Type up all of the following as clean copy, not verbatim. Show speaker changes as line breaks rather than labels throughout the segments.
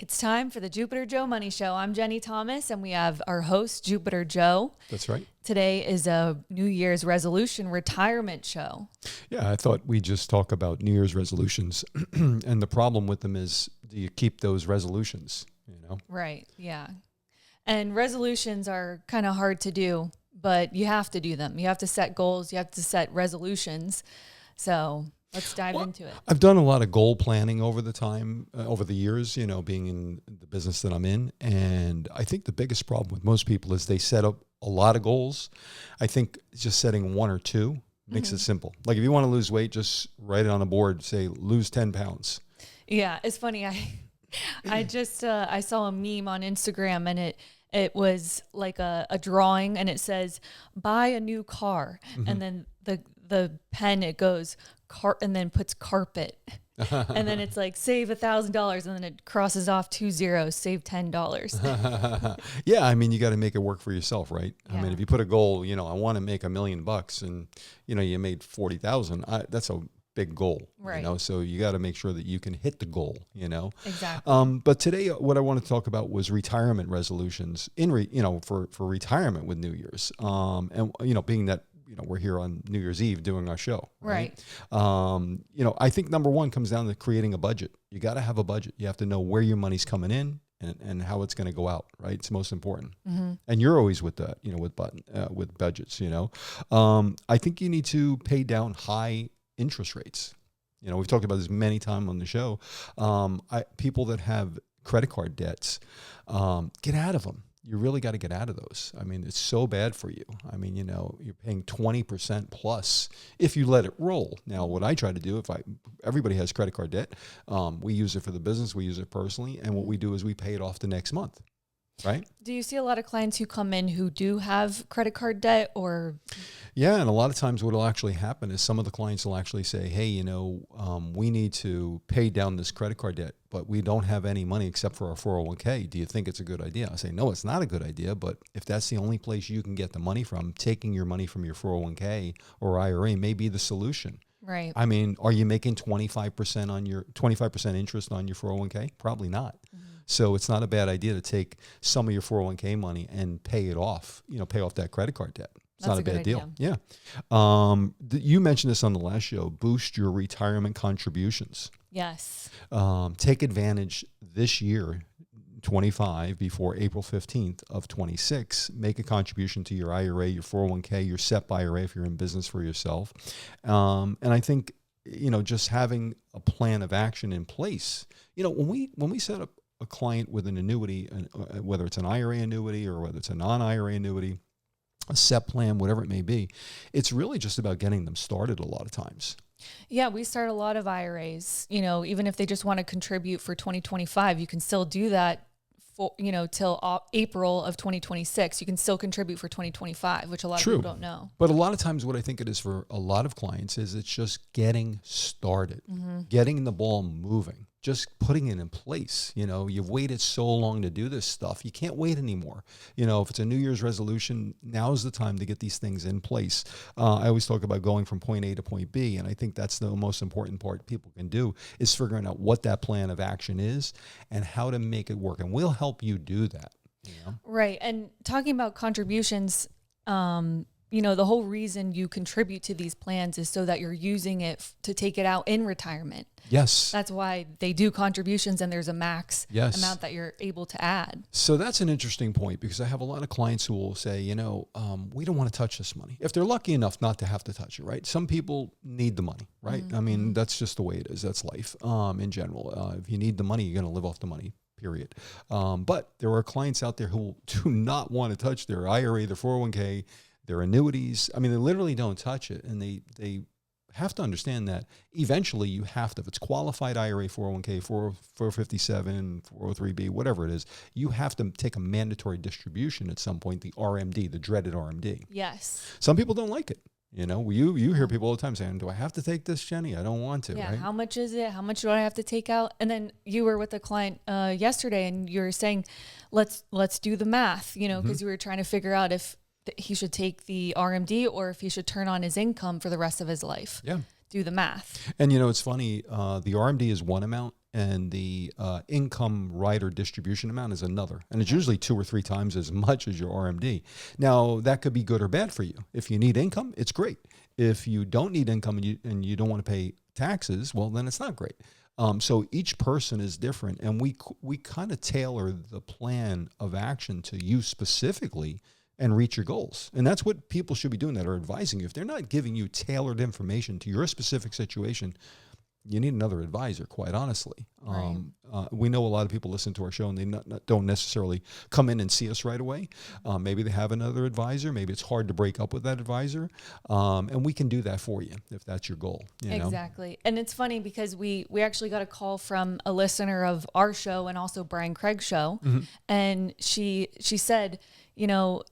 It's time for the Jupiter Joe Money Show. I'm Jenny Thomas, and we have our host, Jupiter Joe.
That's right.
Today is a New Year's resolution retirement show.
Yeah, I thought we'd just talk about New Year's resolutions. And the problem with them is, do you keep those resolutions,
Right, yeah. And resolutions are kind of hard to do, but you have to do them. You have to set goals. You have to set resolutions. So let's dive into it.
I've done a lot of goal planning over the years, being in the business that I'm in. And I think the biggest problem with most people is they set up a lot of goals. I think just setting one or two makes it simple. Like if you want to lose weight, just write it on a board, say lose 10 pounds.
Yeah, it's funny. I saw a meme on Instagram, and it was like a drawing, and it says buy a new car, and then the pen, it goes and then puts carpet, and then it's like save $1,000, and then it crosses off 2 zeros, save $10.
Yeah, I mean, you got to make it work for yourself, right?
Yeah.
I mean, if you put a goal, I want to make $1 million, and you made 40,000, that's a big goal,
right?
So you got to make sure that you can hit the goal,
Exactly.
But today, what I want to talk about was retirement resolutions for retirement with New Year's, and being that we're here on New Year's Eve doing our show, right? I think number one comes down to creating a budget. You got to have a budget. You have to know where your money's coming in and how it's going to go out, right? It's most important. And you're always with that, with budgets, I think you need to pay down high interest rates. We've talked about this many times on the show. People that have credit card debts, get out of them. You really got to get out of those. I mean, it's so bad for you. I mean, you're paying 20% plus if you let it roll. Now, what I try to do, everybody has credit card debt. We use it for the business. We use it personally. And what we do is we pay it off the next month, right?
Do you see a lot of clients who come in who do have credit card debt or?
Yeah, and a lot of times what will actually happen is some of the clients will actually say, hey, we need to pay down this credit card debt, but we don't have any money except for our 401k. Do you think it's a good idea? I say, no, it's not a good idea, but if that's the only place you can get the money from, taking your money from your 401k or IRA may be the solution.
Right.
I mean, are you making 25% interest on your 401k? Probably not. So it's not a bad idea to take some of your 401k money and pay it off, pay off that credit card debt. It's not a bad deal. Yeah. You mentioned this on the last show, boost your retirement contributions.
Yes.
Take advantage this year, 25, before April 15th of 26. Make a contribution to your IRA, your 401k, your SEP IRA if you're in business for yourself. And I think, just having a plan of action in place. When we set up a client with an annuity, whether it's an IRA annuity or whether it's a non-IRA annuity, a SEP plan, whatever it may be, it's really just about getting them started a lot of times.
Yeah, we start a lot of IRAs, even if they just want to contribute for 2025, you can still do that for, till April of 2026. You can still contribute for 2025, which a lot of people don't know.
But a lot of times what I think it is for a lot of clients is it's just getting started, getting the ball moving. Just putting it in place. You've waited so long to do this stuff. You can't wait anymore. If it's a New Year's resolution, now's the time to get these things in place. I always talk about going from point A to point B, and I think that's the most important part people can do is figuring out what that plan of action is and how to make it work. And we'll help you do that.
Right. And talking about contributions, the whole reason you contribute to these plans is so that you're using it to take it out in retirement.
Yes.
That's why they do contributions, and there's a max amount that you're able to add.
So that's an interesting point because I have a lot of clients who will say, we don't want to touch this money. If they're lucky enough not to have to touch it, right? Some people need the money, right? I mean, that's just the way it is. That's life in general. If you need the money, you're going to live off the money. Period. But there are clients out there who do not want to touch their IRA, their 401k, their annuities. I mean, they literally don't touch it, and they have to understand that eventually you have to, if it's qualified IRA, 401k, 457, 403b, whatever it is, you have to take a mandatory distribution at some point, the RMD, the dreaded RMD.
Yes.
Some people don't like it. You hear people all the time saying, do I have to take this, Jenny? I don't want to.
Yeah.
Right?
How much is it? How much do I have to take out? And then you were with a client yesterday, and you were saying, let's do the math, because you were trying to figure out if he should take the RMD or if he should turn on his income for the rest of his life.
Yeah.
Do the math.
And, it's funny, the RMD is one amount and the income rider distribution amount is another. And it's usually 2 or 3 times as much as your RMD. Now, that could be good or bad for you. If you need income, it's great. If you don't need income and you don't want to pay taxes, well, then it's not great. So each person is different, and we kind of tailor the plan of action to you specifically and reach your goals. And that's what people should be doing that are advising you. If they're not giving you tailored information to your specific situation, you need another advisor, quite honestly.
Right.
We know a lot of people listen to our show and they don't necessarily come in and see us right away. Maybe they have another advisor. Maybe it's hard to break up with that advisor. And we can do that for you if that's your goal. You know?
Exactly. And it's funny because we actually got a call from a listener of our show and also Brian Craig's show. And she said, you know,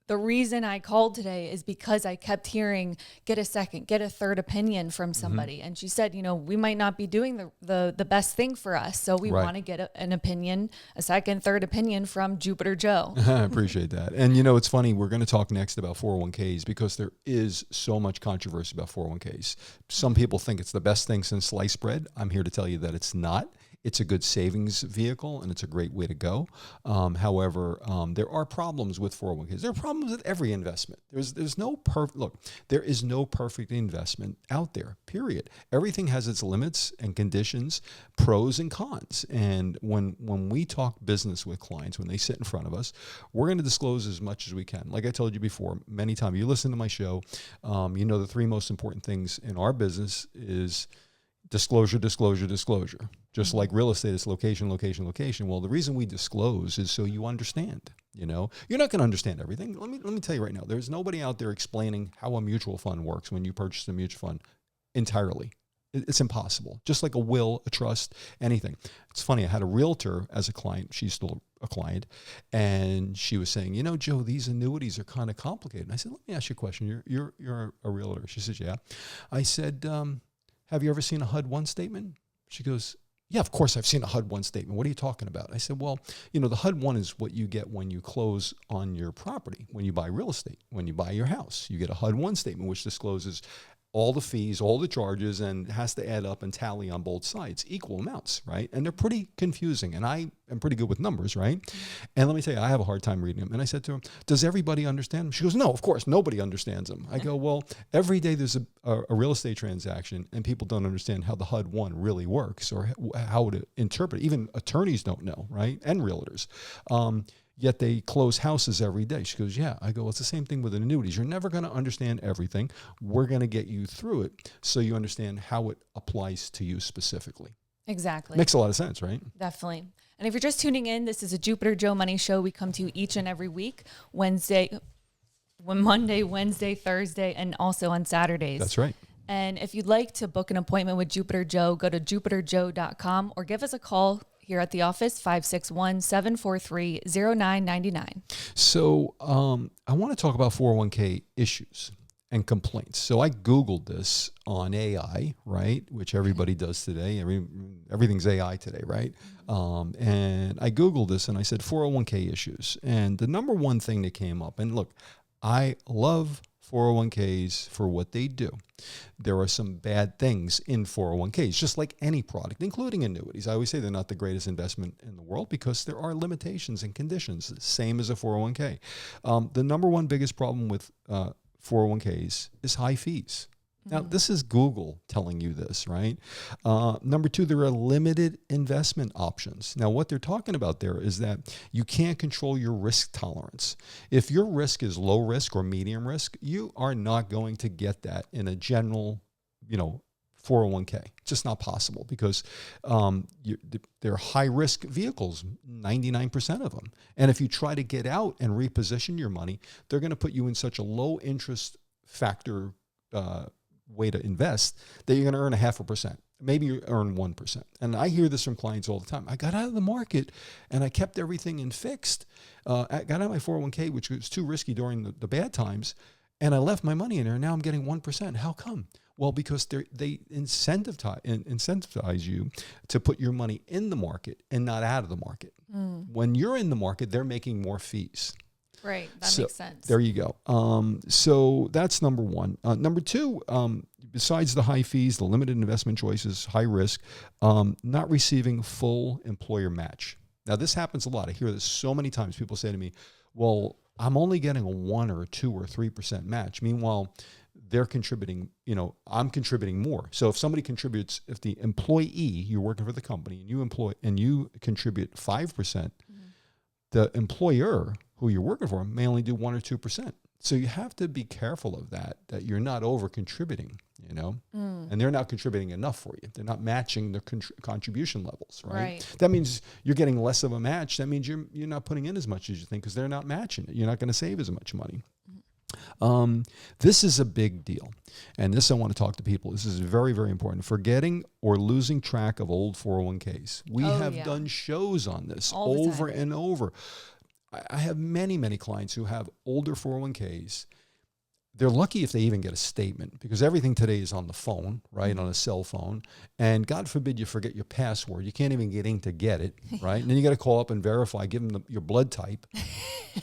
the reason I called today is because I kept hearing, get a second, get a third opinion from somebody. And she said, you know, we might not be doing the best thing for us. So we want to get an opinion, a second, third opinion from Jupiter Joe.
I appreciate that. And, you know, it's funny. We're going to talk next about 401ks because there is so much controversy about 401ks. Some people think it's the best thing since sliced bread. I'm here to tell you that it's not. It's a good savings vehicle, and it's a great way to go. However, there are problems with 401ks. There are problems with every investment. There's no perfect look. There is no perfect investment out there. Period. Everything has its limits and conditions, pros and cons. And when we talk business with clients, when they sit in front of us, we're going to disclose as much as we can. Like I told you before, many times you listen to my show, you know the 3 most important things in our business is disclosure, disclosure, disclosure. Just like real estate is location, location, location. Well, the reason we disclose is so you understand. You know, you're not going to understand everything. Let me tell you right now. There's nobody out there explaining how a mutual fund works when you purchase a mutual fund entirely. It's impossible. Just like a will, a trust, anything. It's funny. I had a realtor as a client. She's still a client, and she was saying, you know, Joe, these annuities are kind of complicated. And I said, let me ask you a question. You're a realtor. She says, yeah. I said, have you ever seen a HUD-1 statement? She goes, yeah, of course I've seen a HUD-1 statement. What are you talking about? I said, well, you know, the HUD-1 is what you get when you close on your property, when you buy real estate, when you buy your house. You get a HUD-1 statement, which discloses all the fees, all the charges, and has to add up and tally on both sides, equal amounts, right? And they're pretty confusing, and I am pretty good with numbers, right? And let me tell you, I have a hard time reading them. And I said to her, does everybody understand them? She goes, no, of course, nobody understands them. I go, well, every day there's a real estate transaction, and people don't understand how the HUD-1 really works or how to interpret it. Even attorneys don't know, right? And realtors. Yet they close houses every day. She goes, yeah. I go, well, it's the same thing with annuities. You're never going to understand everything. We're going to get you through it so you understand how it applies to you specifically.
Exactly.
Makes a lot of sense, right?
Definitely. And if you're just tuning in, this is a Jupiter Joe Money Show. We come to you each and every week, Monday, Wednesday, Thursday, and also on Saturdays.
That's right.
And if you'd like to book an appointment with Jupiter Joe, go to jupiterjoe.com or give us a call here at the office, 561-743-0999.
So I want to talk about 401k issues and complaints. So I Googled this on AI, right? Which everybody does today. Everything's AI today, right? And I Googled this and I said 401k issues. And the number one thing that came up, and look, I love 401ks for what they do. There are some bad things in 401ks, just like any product, including annuities. I always say they're not the greatest investment in the world because there are limitations and conditions, same as a 401k. The number one biggest problem with 401ks is high fees. Now, this is Google telling you this, right? Number 2, there are limited investment options. Now, what they're talking about there is that you can't control your risk tolerance. If your risk is low risk or medium risk, you are not going to get that in a general, 401k. It's just not possible because they're high-risk vehicles, 99% of them. And if you try to get out and reposition your money, they're going to put you in such a low interest factor way to invest that you're going to earn 0.5%. Maybe you earn 1%. And I hear this from clients all the time. I got out of the market and I kept everything in fixed. I got out of my 401k, which was too risky during the bad times, and I left my money in there. And now I'm getting 1%. How come? Well, because they incentivize you to put your money in the market and not out of the market. When you're in the market, they're making more fees.
Right. That makes sense.
There you go. So that's number one. Number two, besides the high fees, the limited investment choices, high risk, not receiving full employer match. Now, this happens a lot. I hear this so many times. People say to me, well, I'm only getting a 1 or 2 or 3% match. Meanwhile, they're contributing, I'm contributing more. So if somebody contributes, if the employee, you're working for the company and you contribute 5%, the employer who you're working for may only do 1 or 2%. So you have to be careful of that you're not over contributing, and they're not contributing enough for you. They're not matching the contribution levels, right? That means you're getting less of a match. That means you're not putting in as much as you think because they're not matching it. You're not going to save as much money. This is a big deal. And this I want to talk to people. This is very, very important. Forgetting or losing track of old 401ks. We have done shows on this over and over. I have many, many clients who have older 401ks. They're lucky if they even get a statement because everything today is on the phone, right? On a cell phone. And God forbid you forget your password. You can't even get in to get it, right? And then you got to call up and verify, give them your blood type.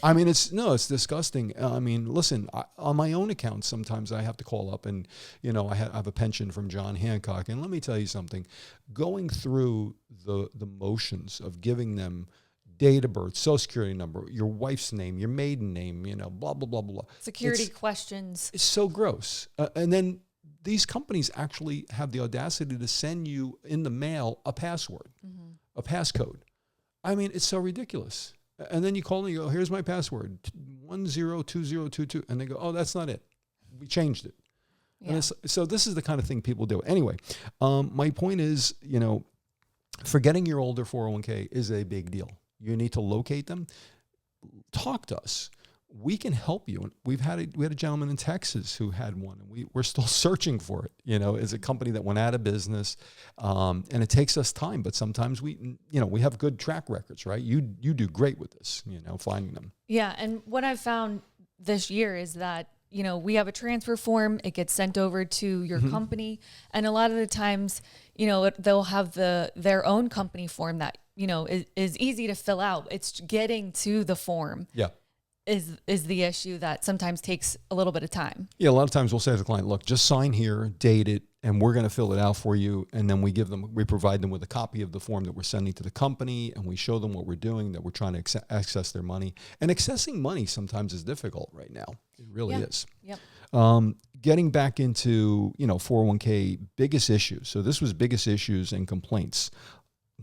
I mean, it's disgusting. I mean, listen, on my own account, sometimes I have to call up and, I have a pension from John Hancock. And let me tell you something, going through the motions of giving them date of birth, social security number, your wife's name, your maiden name, blah, blah, blah, blah.
Security questions.
It's so gross. And then these companies actually have the audacity to send you in the mail a password, a passcode. I mean, it's so ridiculous. And then you call and you go, here's my password, 102022. And they go, oh, that's not it. We changed it. Yeah. And so this is the kind of thing people do. Anyway, my point is, forgetting your older 401k is a big deal. You need to locate them. Talk to us. We can help you. And we had a gentleman in Texas who had one, and we're still searching for it. It's a company that went out of business, and it takes us time. But sometimes we have good track records, right? You do great with this, finding them.
Yeah, and what I've found this year is that we have a transfer form. It gets sent over to your company, and a lot of the times, they'll have their own company form that is easy to fill out. It's getting to the form. Yeah. Is the issue that sometimes takes a little bit of time.
Yeah, a lot of times we'll say to the client, look, just sign here, date it, and we're going to fill it out for you. And then we provide them with a copy of the form that we're sending to the company, and we show them what we're doing, that we're trying to access their money. And accessing money sometimes is difficult right now. It really is. Yep. Getting back into, 401k biggest issues. So this was biggest issues and complaints.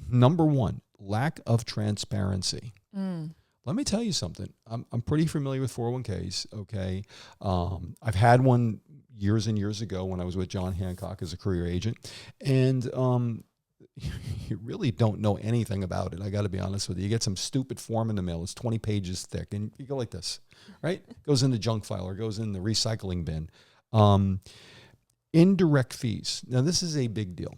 Number one, lack of transparency. Let me tell you something. I'm pretty familiar with 401ks, okay? I've had one years and years ago when I was with John Hancock as a career agent, and you really don't know anything about it. I got to be honest with you. You get some stupid form in the mail. It's 20 pages thick, and you go like this, right? Goes in the junk file or goes in the recycling bin. Indirect fees. Now, this is a big deal.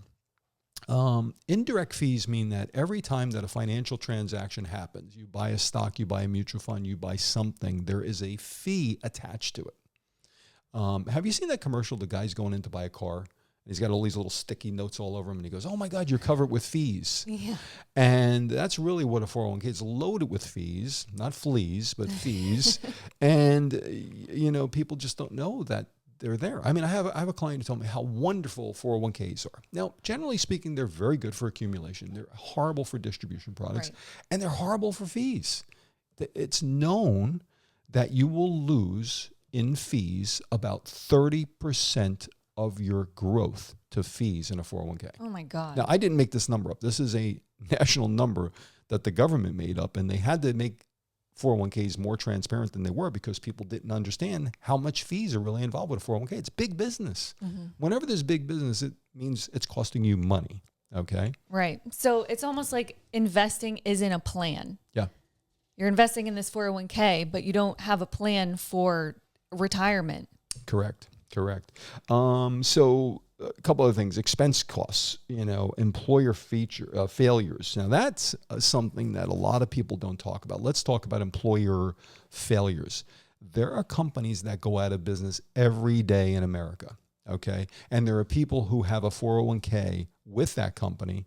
Indirect fees mean that every time that a financial transaction happens, you buy a stock, you buy a mutual fund, you buy something, there is a fee attached to it. Have you seen that commercial? The guy's going in to buy a car, and he's got all these little sticky notes all over him, and he goes, oh my God, you're covered with fees. Yeah. And that's really what a 401k is, loaded with fees, not fleas, but fees. And, people just don't know that they're there. I mean, I have a client who told me how wonderful 401ks are. Now, generally speaking, they're very good for accumulation. They're horrible for distribution products, and they're horrible for fees. It's known that you will lose in fees about 30% of your growth to fees in a 401k.
Oh my God.
Now, I didn't make this number up. This is a national number that the government made up, and they had to make 401ks more transparent than they were because people didn't understand how much fees are really involved with a 401k. It's big business. Whenever there's big business, it means it's costing you money. Okay.
Right. So it's almost like investing isn't a plan.
Yeah.
You're investing in this 401k, but you don't have a plan for retirement.
Correct. So a couple of things, expense costs, employer failures. Now that's something that a lot of people don't talk about. Let's talk about employer failures. There are companies that go out of business every day in America, okay? And there are people who have a 401k with that company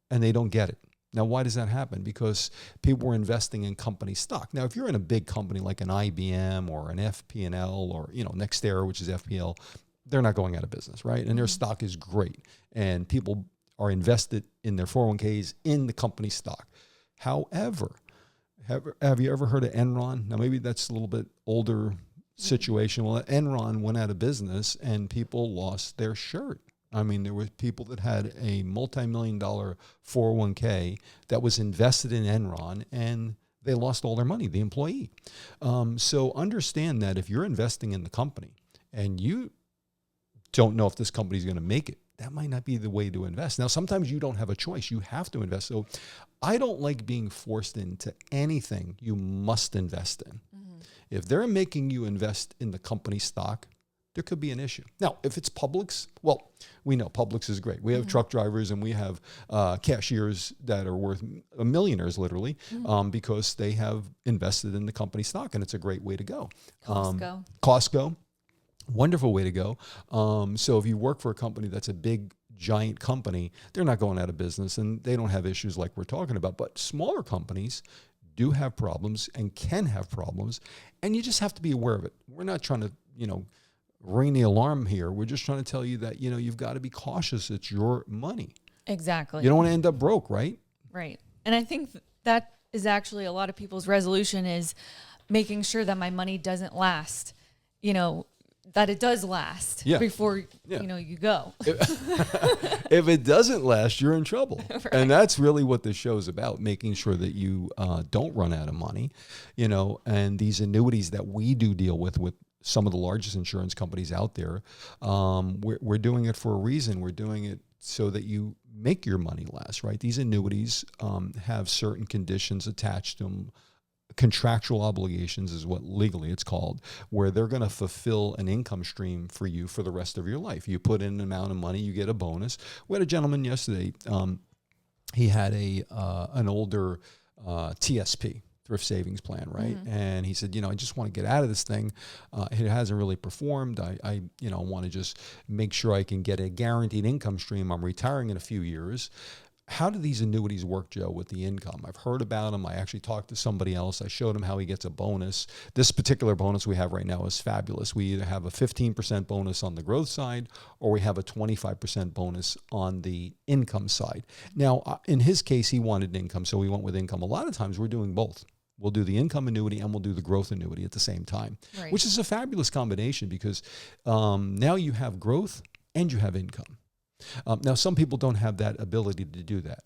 and they don't get it. Now, why does that happen? Because people were investing in company stock. Now, if you're in a big company like an IBM or an FP&L or, NextEra, which is FPL, they're not going out of business, right? And their stock is great. And people are invested in their 401ks in the company stock. However, have you ever heard of Enron? Now, maybe that's a little bit older situation. Well, Enron went out of business and people lost their shirt. I mean, there were people that had a multi-million-dollar 401k that was invested in Enron, and they lost all their money, the employee. So understand that if you're investing in the company and you don't know if this company is going to make it, that might not be the way to invest. Now, sometimes you don't have a choice. You have to invest. So I don't like being forced into anything you must invest in. Mm-hmm. If they're making you invest in the company stock, there could be an issue. Now, if it's Publix, well, we know Publix is great. We have truck drivers and we have cashiers that are worth millionaires, literally, because they have invested in the company stock, and it's a great way to go. Costco, wonderful way to go. So if you work for a company that's a big, giant company, they're not going out of business, and they don't have issues like we're talking about. But smaller companies do have problems and can have problems, and you just have to be aware of it. We're not trying to, ring the alarm here. We're just trying to tell you that, you've got to be cautious. It's your money.
Exactly.
You don't want to end up broke, right?
Right. And I think that is actually a lot of people's resolution, is making sure that my money doesn't last, that it does last before, you go.
If it doesn't last, you're in trouble. Right. And that's really what this show is about, making sure that you don't run out of money, and these annuities that we do deal with some of the largest insurance companies out there. We're doing it for a reason. We're doing it so that you make your money last, right? These annuities have certain conditions attached to them. Contractual obligations is what legally it's called, where they're going to fulfill an income stream for you for the rest of your life. You put in an amount of money, you get a bonus. We had a gentleman yesterday. He had an older TSP, thrift savings plan, right? Mm-hmm. And he said, I just want to get out of this thing. It hasn't really performed. I want to just make sure I can get a guaranteed income stream. I'm retiring in a few years. How do these annuities work, Joe, with the income? I've heard about them. I actually talked to somebody else. I showed him how he gets a bonus. This particular bonus we have right now is fabulous. We either have a 15% bonus on the growth side, or we have a 25% bonus on the income side. Now, in his case, he wanted income, so we went with income. A lot of times we're doing both. We'll do the income annuity and we'll do the growth annuity at the same time, right, which is a fabulous combination because now you have growth and you have income. Now, some people don't have that ability to do that.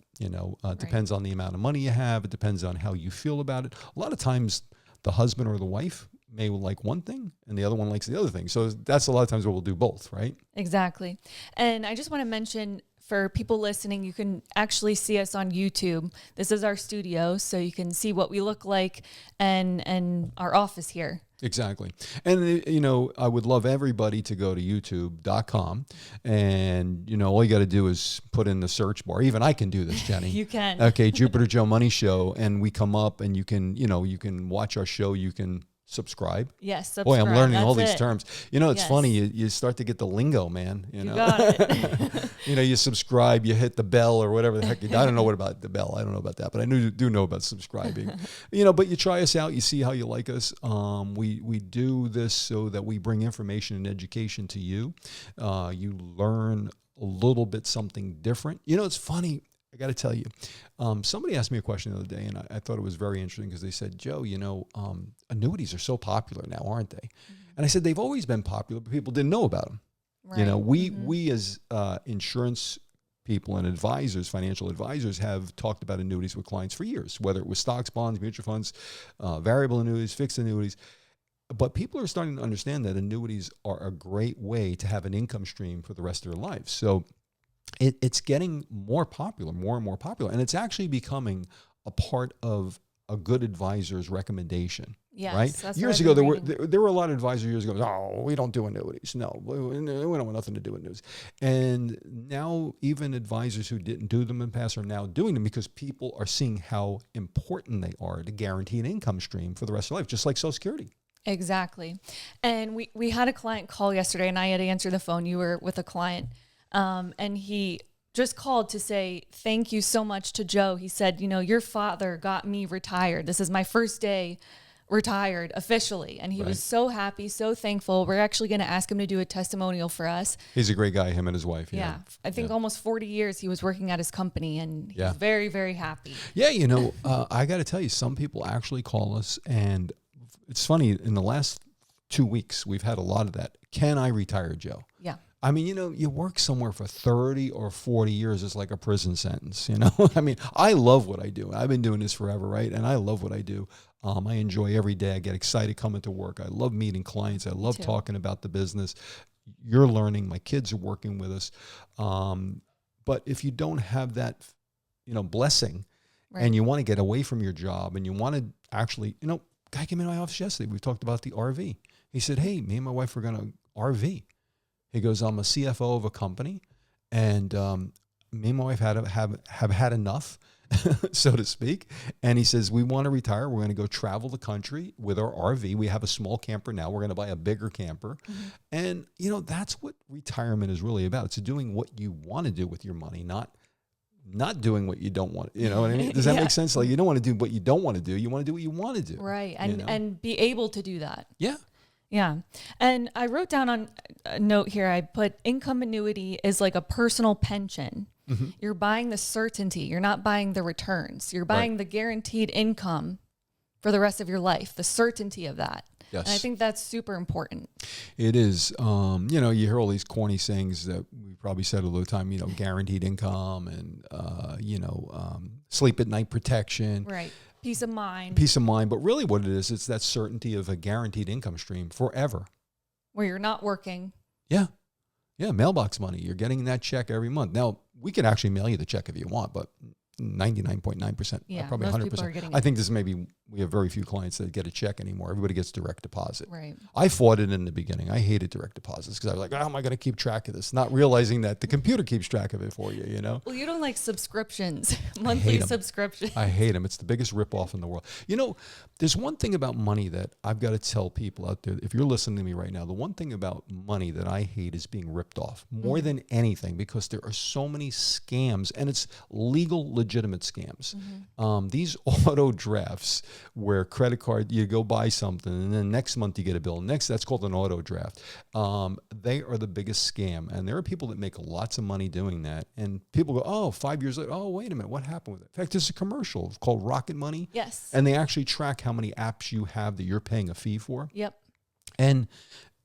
Depends on the amount of money you have. It depends on how you feel about it. A lot of times the husband or the wife may like one thing and the other one likes the other thing. So that's a lot of times where we'll do both, right?
Exactly. And I just want to mention, for people listening, you can actually see us on YouTube. This is our studio, so you can see what we look like and our office here.
Exactly. And, I would love everybody to go to youtube.com and, all you got to do is put in the search bar. Even I can do this, Jenny.
You can.
Okay, Jupiter Joe Money Show. And we come up and you can, you can watch our show. You can subscribe.
Yes, subscribe.
Boy, I'm learning all these terms. It's funny. You start to get the lingo, man.
You got it.
You subscribe, you hit the bell or whatever the heck. I don't know what about the bell. I don't know about that, but I do know about subscribing. But you try us out. You see how you like us. We do this so that we bring information and education to you. You learn a little bit something different. It's funny. I got to tell you, somebody asked me a question the other day, and I thought it was very interesting because they said, Joe, annuities are so popular now, aren't they? Mm-hmm. And I said, they've always been popular, but people didn't know about them. Right. We as insurance people and advisors, financial advisors, have talked about annuities with clients for years, whether it was stocks, bonds, mutual funds, variable annuities, fixed annuities. But people are starting to understand that annuities are a great way to have an income stream for the rest of their life. So it's getting more popular, more and more popular. And it's actually becoming a part of a good advisor's recommendation.
Yes,
right?
That's
years ago, there were a lot of advisors years ago, oh, we don't do annuities. No, we don't want nothing to do with annuities. And now even advisors who didn't do them in the past are now doing them because people are seeing how important they are to guarantee an income stream for the rest of life, just like Social Security.
Exactly. And we had a client call yesterday, and I had to answer the phone. You were with a client. And he just called to say thank you so much to Joe. He said, your father got me retired. This is my first day retired officially. And he was so happy, so thankful. We're actually going to ask him to do a testimonial for us.
He's a great guy, him and his wife.
Yeah. I think almost 40 years he was working at his company, and he's very, very happy.
Yeah. I got to tell you, some people actually call us, and it's funny, in the last 2 weeks, we've had a lot of that. Can I retire, Joe?
Yeah.
I mean, you work somewhere for 30 or 40 years. It's like a prison sentence, I mean, I love what I do. I've been doing this forever, right? And I love what I do. I enjoy every day. I get excited coming to work. I love meeting clients. I love talking about the business. You're learning. My kids are working with us. But if you don't have that, blessing, and you want to get away from your job, and you want to actually, guy came in my office yesterday. We talked about the RV. He said, hey, me and my wife are going to RV. He goes, I'm a CFO of a company, and me and my wife have had enough, so to speak. And he says, we want to retire. We're going to go travel the country with our RV. We have a small camper now. We're going to buy a bigger camper. And, that's what retirement is really about. It's doing what you want to do with your money, not doing what you don't want. You know what I mean? Does that make sense? Like, you don't want to do what you don't want to do. You want to do what you want to do.
Right. And be able to do that.
Yeah.
Yeah. And I wrote down on a note here, I put income annuity is like a personal pension. You're buying the certainty. You're not buying the returns. You're buying the guaranteed income for the rest of your life, the certainty of that.
Yes.
And I think that's super important.
It is. You hear all these corny sayings that we probably said all the time, guaranteed income and, sleep at night protection.
Right. Peace of mind.
Peace of mind. But really what it is, it's that certainty of a guaranteed income stream forever.
Where you're not working.
Yeah. Yeah. Mailbox money. You're getting that check every month. Now, we could actually mail you the check if you want, but 99.9%, probably 100%. I think we have very few clients that get a check anymore. Everybody gets direct deposit.
Right.
I fought it in the beginning. I hated direct deposits because I was like, how am I going to keep track of this? Not realizing that the computer keeps track of it for you,
Well, you don't like subscriptions, monthly subscriptions.
I hate them. It's the biggest ripoff in the world. There's one thing about money that I've got to tell people out there. If you're listening to me right now, the one thing about money that I hate is being ripped off more than anything, because there are so many scams, and it's legal, legitimate scams. These auto drafts where credit card, you go buy something and then next month you get a bill. That's called an auto draft. They are the biggest scam. And there are people that make lots of money doing that. And people go, 5 years later, wait a minute, what happened with it? In fact, there's a commercial called Rocket Money.
Yes.
And they actually track how many apps you have that you're paying a fee for.
Yep.
And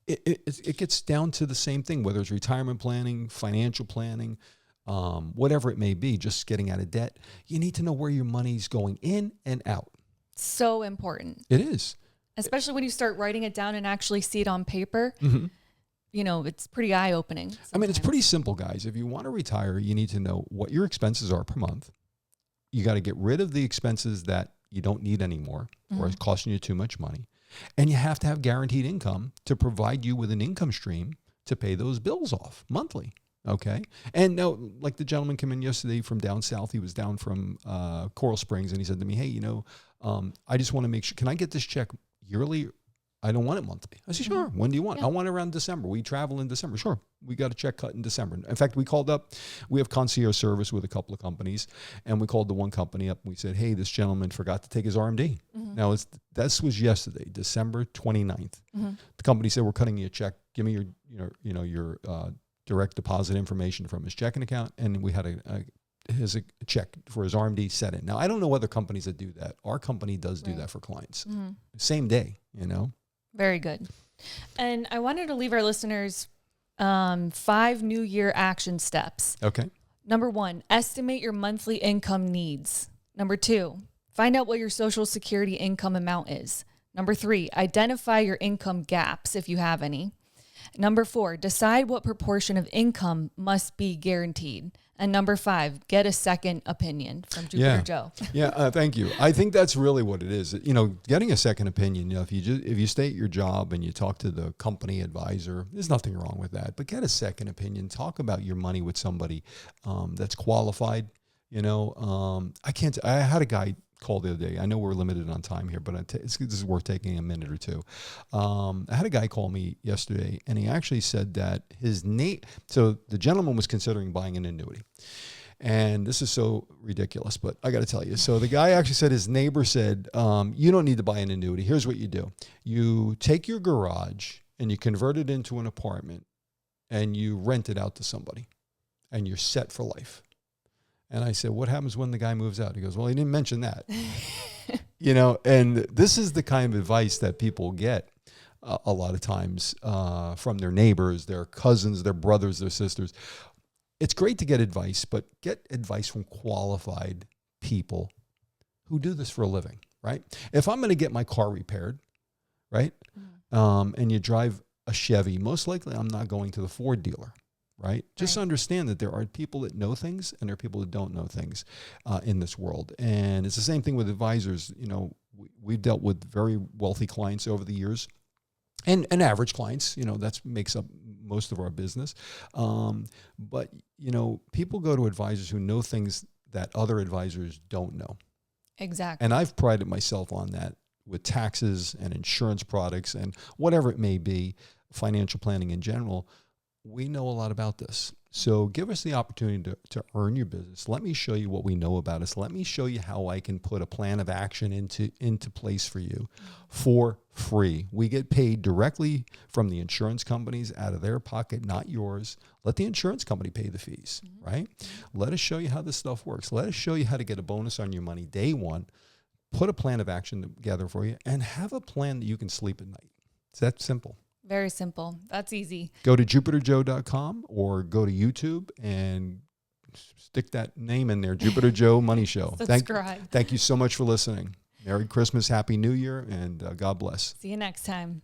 it gets down to the same thing, whether it's retirement planning, financial planning, whatever it may be, just getting out of debt. You need to know where your money's going in and out.
So important.
It is.
Especially when you start writing it down and actually see it on paper. It's pretty eye-opening. Sometimes.
I mean, it's pretty simple, guys. If you want to retire, you need to know what your expenses are per month. You got to get rid of the expenses that you don't need anymore or is costing you too much money. And you have to have guaranteed income to provide you with an income stream to pay those bills off monthly. Okay. And now, like the gentleman came in yesterday from down south. He was down from Coral Springs, and he said to me, hey, I just want to make sure, can I get this check yearly? I don't want it monthly. I said, sure. When do you want? Yeah. I want it around December. We travel in December. Sure. We got a check cut in December. In fact, we called up, we have concierge service with a couple of companies, and we called the one company up and we said, hey, this gentleman forgot to take his RMD. Now, this was yesterday, December 29th. The company said, we're cutting you a check. Give me your direct deposit information from his checking account. And we had a check for his RMD set in. Now, I don't know other companies that do that. Our company does do that for clients. Same day,
Very good. And I wanted to leave our listeners 5 New Year action steps.
Okay.
Number 1, estimate your monthly income needs. Number 2, find out what your Social Security income amount is. Number 3, identify your income gaps if you have any. Number 4, decide what proportion of income must be guaranteed. And number 5, get a second opinion from Jupiter Joe.
Thank you. I think that's really what it is. Getting a second opinion. If you stay at your job and you talk to the company advisor, there's nothing wrong with that. But get a second opinion. Talk about your money with somebody that's qualified. I had a guy call the other day. I know we're limited on time here, but this is worth taking a minute or two. I had a guy call me yesterday, and he actually said that so the gentleman was considering buying an annuity. And this is so ridiculous, but I got to tell you. So the guy actually said his neighbor said, you don't need to buy an annuity. Here's what you do. You take your garage and you convert it into an apartment and you rent it out to somebody and you're set for life. And I said, what happens when the guy moves out? He goes, well, he didn't mention that. And this is the kind of advice that people get a lot of times from their neighbors, their cousins, their brothers, their sisters. It's great to get advice, but get advice from qualified people who do this for a living, right? If I'm going to get my car repaired, right, and you drive a Chevy, most likely I'm not going to the Ford dealer, right? Just understand that there are people that know things and there are people that don't know things in this world. And it's the same thing with advisors. We've dealt with very wealthy clients over the years. And average clients, that makes up most of our business. But, people go to advisors who know things that other advisors don't know.
Exactly.
And I've prided myself on that with taxes and insurance products and whatever it may be, financial planning in general. We know a lot about this. So give us the opportunity to earn your business. Let me show you what we know about us. Let me show you how I can put a plan of action into place for you for free. We get paid directly from the insurance companies out of their pocket, not yours. Let the insurance company pay the fees, right? Let us show you how this stuff works. Let us show you how to get a bonus on your money day one. Put a plan of action together for you and have a plan that you can sleep at night. It's that simple.
Very simple. That's easy.
Go to jupiterjoe.com or go to YouTube and stick that name in there, Jupiter Joe Money Show.
Subscribe.
Thank you so much for listening. Merry Christmas, Happy New Year, and God bless.
See you next time.